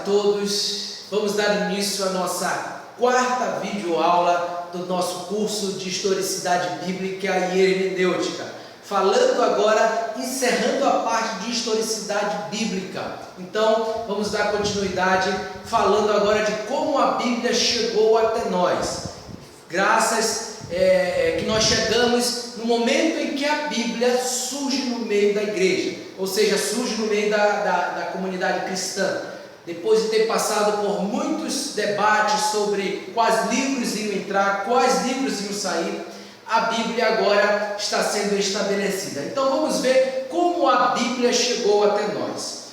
todos. Vamos dar início à nossa quarta videoaula do nosso curso de Historicidade Bíblica e Hermenêutica. Falando agora, encerrando a parte de Historicidade Bíblica. Então, vamos dar continuidade, falando agora de como a Bíblia chegou até nós. Graças que nós chegamos no momento em que a Bíblia surge no meio da igreja, ou seja, surge no meio da comunidade cristã. Depois de ter passado por muitos debates sobre quais livros iam entrar, quais livros iam sair, a Bíblia agora está sendo estabelecida. Então vamos ver como a Bíblia chegou até nós.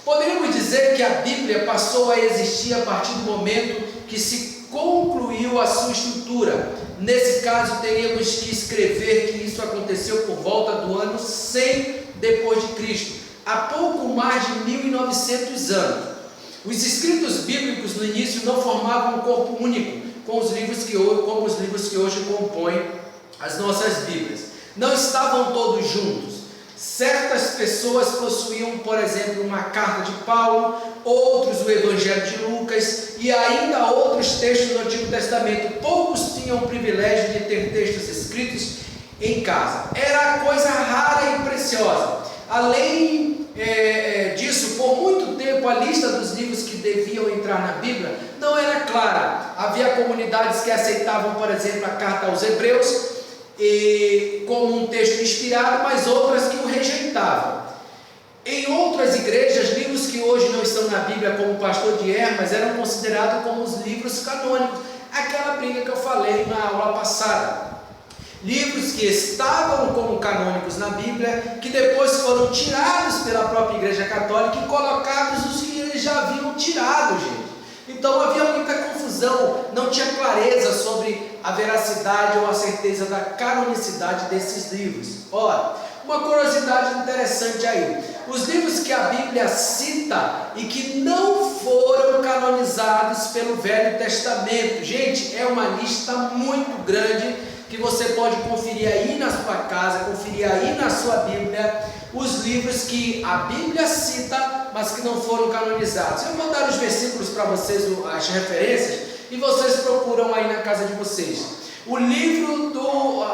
Poderíamos dizer que a Bíblia passou a existir a partir do momento que se concluiu a sua estrutura. Nesse caso, teríamos que escrever que isso aconteceu por volta do ano 100 depois de Cristo, há pouco mais de 1900 anos. Os escritos bíblicos no início não formavam um corpo único, como os livros que hoje compõem as nossas Bíblias. Não estavam todos juntos. Certas pessoas possuíam, por exemplo, uma carta de Paulo, outros o Evangelho de Lucas e ainda outros textos do Antigo Testamento. Poucos tinham o privilégio de ter textos escritos em casa. Era coisa rara e preciosa. Além disso, por muito tempo a lista dos livros que deviam entrar na Bíblia não era clara. Havia comunidades que aceitavam, por exemplo, a carta aos Hebreus como um texto inspirado, mas outras que o rejeitavam. Em outras igrejas, livros que hoje não estão na Bíblia, como o Pastor de Hermas, eram considerados como os livros canônicos. Aquela briga que eu falei na aula passada. Livros que estavam como canônicos na Bíblia, que depois foram tirados pela própria Igreja Católica e colocados os que eles já haviam tirado, gente. Então havia muita confusão, não tinha clareza sobre a veracidade ou a certeza da canonicidade desses livros. Ora, uma curiosidade interessante aí: os livros que a Bíblia cita e que não foram canonizados pelo Velho Testamento, gente, é uma lista muito grande que você pode conferir aí na sua casa, conferir aí na sua Bíblia, os livros que a Bíblia cita, mas que não foram canonizados. Eu vou dar os versículos para vocês, as referências, e vocês procuram aí na casa de vocês. O livro do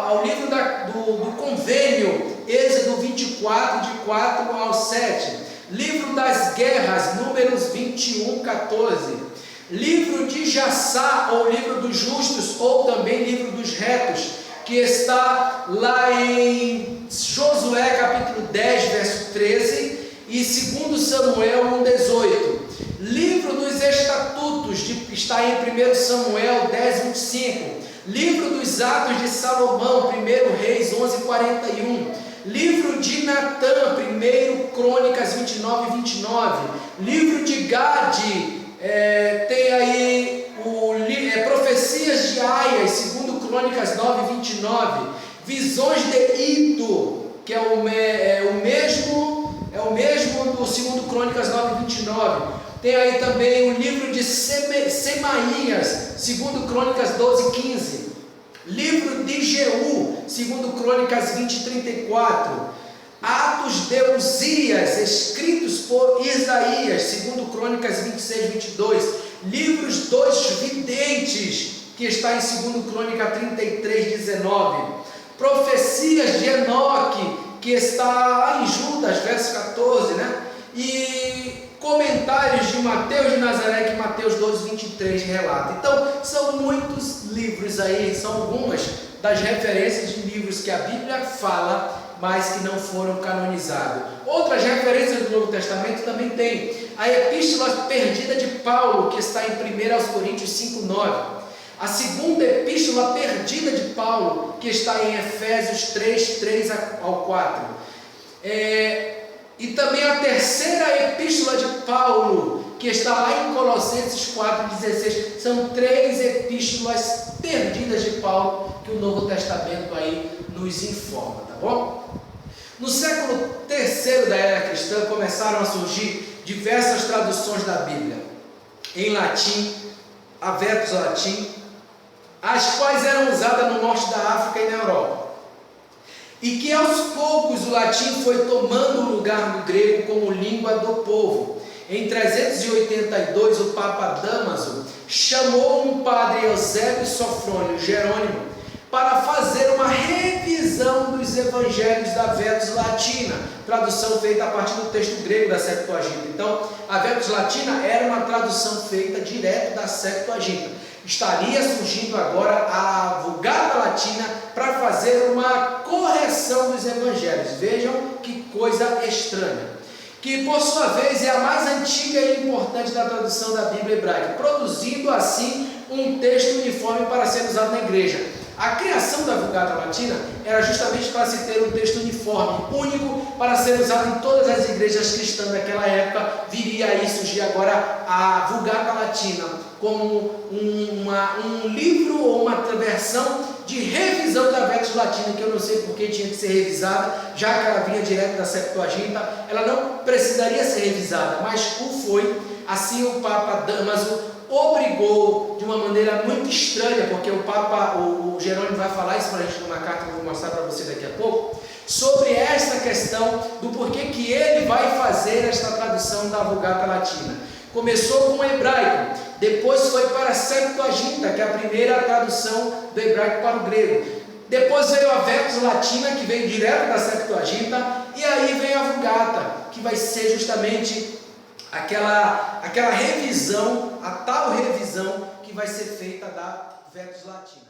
Convênio, Êxodo 24, de 4 ao 7. Livro das Guerras, Números 21, 14. Livro de Jassá, ou livro dos justos, ou também livro dos retos, que está lá em Josué capítulo 10, verso 13, e 2 Samuel 1, 18. Livro dos estatutos, está em 1 Samuel 10, 25. Livro dos Atos de Salomão, 1 Reis 11, 41. Livro de Natã, 1 Crônicas 29 e 29. Livro de Gade, tem aí Profecias de Aias, 2 Crônicas 9 e 29. Visões de Ido, que é o mesmo do 2 Crônicas 9 e 29. Tem aí também o livro de Semaías, 2 Crônicas 12 e 15. Livro de Jeú, 2 Crônicas 20 e 34. Atos de Uzias, escritos por Isaías, 2 Crônicas 26 e 22. Livros dos videntes, que está em 2 Crônica 33, 19. Profecias de Enoque, que está em Judas, verso 14, né? E comentários de Mateus de Nazaré, que Mateus 12, 23 relata. Então, são muitos livros aí, são algumas das referências de livros que a Bíblia fala, mas que não foram canonizados. Outras referências do Novo Testamento também tem. A Epístola Perdida de Paulo, que está em 1 Coríntios 5, 9. A segunda Epístola Perdida de Paulo, que está em Efésios 3, 3 ao 4. E também a terceira Epístola de Paulo, que está lá em Colossenses 4, 16. São 3 epístolas perdidas de Paulo que o Novo Testamento aí nos informa, tá bom? No século III da era cristã começaram a surgir diversas traduções da Bíblia em latim, a verbo latim, as quais eram usadas no norte da África e na Europa, e que aos poucos o latim foi tomando o lugar do grego como língua do povo. Em 382, o Papa Damaso chamou um padre Eusébio Sofrônio Jerônimo para fazer uma revisão dos evangelhos da Vetus Latina, tradução feita a partir do texto grego da Septuaginta. Então, a Vetus Latina era uma tradução feita direto da Septuaginta. Estaria surgindo agora a Vulgata Latina para fazer uma correção dos evangelhos. Vejam que coisa estranha. Que por sua vez é a mais antiga e importante da tradução da Bíblia hebraica, produzindo assim um texto uniforme para ser usado na igreja. A criação da Vulgata Latina era justamente para se ter um texto uniforme, único, para ser usado em todas as igrejas cristãs daquela época. Viria aí surgir agora a Vulgata Latina como um livro ou uma versão de revisão da Vetus Latina, que eu não sei por que tinha que ser revisada, já que ela vinha direto da Septuaginta. Ela não precisaria ser revisada, mas o foi. Assim o Papa Damaso obrigou de uma maneira muito estranha, porque o Jerônimo vai falar isso para a gente numa carta que eu vou mostrar para você daqui a pouco, sobre esta questão do porquê que ele vai fazer esta tradução da Vulgata Latina. Começou com o hebraico, depois foi para a Septuaginta, que é a primeira tradução do hebraico para o grego. Depois veio a Vetus Latina, que veio direto da Septuaginta, e aí vem a Vulgata, que vai ser justamente aquela revisão, a tal revisão que vai ser feita da Vetus Latina.